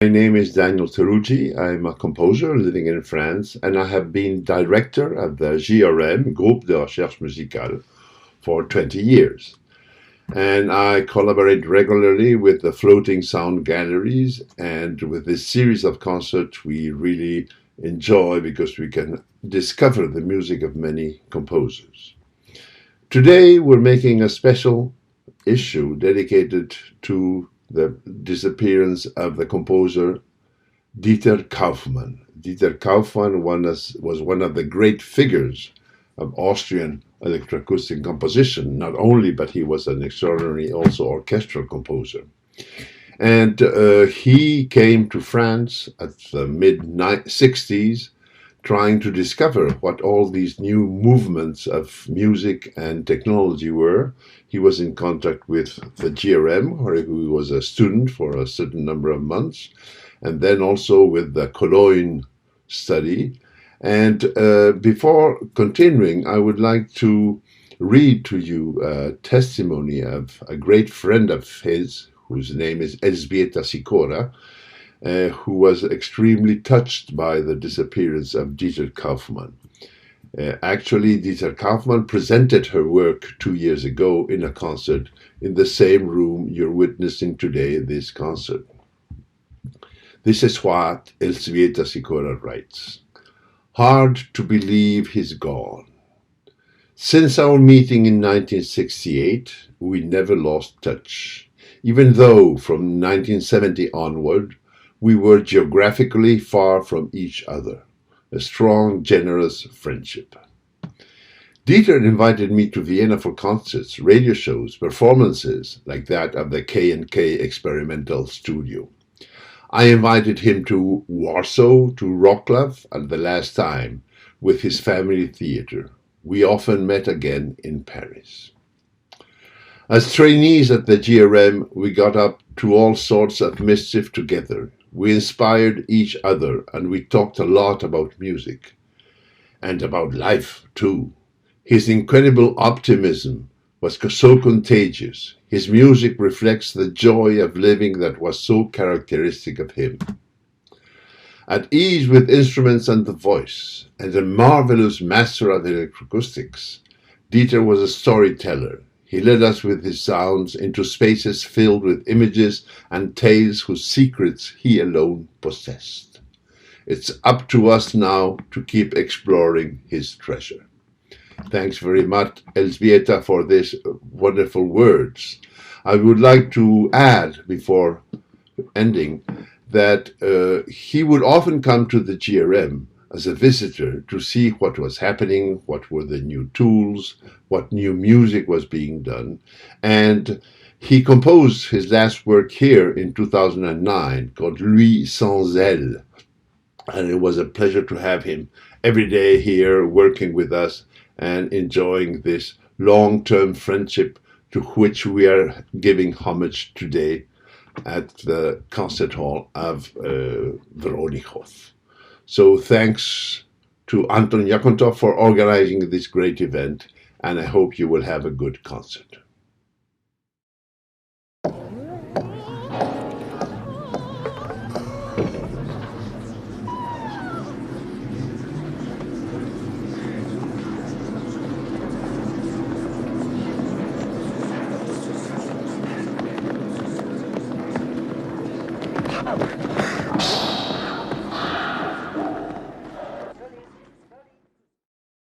My name is Daniel Teruggi. I'm a composer living in France, and I have been director of the GRM, Groupe de Recherche Musicale, for 20 years. And I collaborate regularly with the floating sound galleries, and with this series of concerts we really enjoy because we can discover the music of many composers. Today we're making a special issue dedicated to the disappearance of the composer Dieter Kaufmann. Dieter Kaufmann was one of the great figures of Austrian electroacoustic composition, not only, but he was an extraordinary also orchestral composer. And he came to France at the mid-60s trying to discover what all these new movements of music and technology were. He was in contact with the GRM, where he was a student for a certain number of months, and then also with the Cologne study. And before continuing, I would like to read to you a testimony of a great friend of his, whose name is Elżbieta Sikora, who was extremely touched by the disappearance of Dieter Kaufmann. Actually, Dieter Kaufmann presented her work 2 years ago in a concert in the same room you're witnessing today, this concert. This is what Elżbieta Sikora writes. Hard to believe he's gone. Since our meeting in 1968, we never lost touch, even though from 1970 onward, we were geographically far from each other, a strong, generous friendship. Dieter invited me to Vienna for concerts, radio shows, performances like that of the K&K Experimental Studio. I invited him to Warsaw, to Wrocław at the last time, with his family theater. We often met again in Paris. As trainees at the GRM, we got up to all sorts of mischief together. We inspired each other, and we talked a lot about music. And about life, too. His incredible optimism was so contagious. His music reflects the joy of living that was so characteristic of him. At ease with instruments and the voice, and a marvelous master of electroacoustics, Dieter was a storyteller. He led us with his sounds into spaces filled with images and tales whose secrets he alone possessed. It's up to us now to keep exploring his treasure. Thanks very much, Elżbieta, for these wonderful words. I would like to add, before ending, that he would often come to the GRM as a visitor to see what was happening, what were the new tools, what new music was being done. And he composed his last work here in 2009 called Lui sans elle. And it was a pleasure to have him every day here working with us and enjoying this long-term friendship to which we are giving homage today at the concert hall of Vronihof. So thanks to Anton Iakhontov for organizing this great event, and I hope you will have a good concert.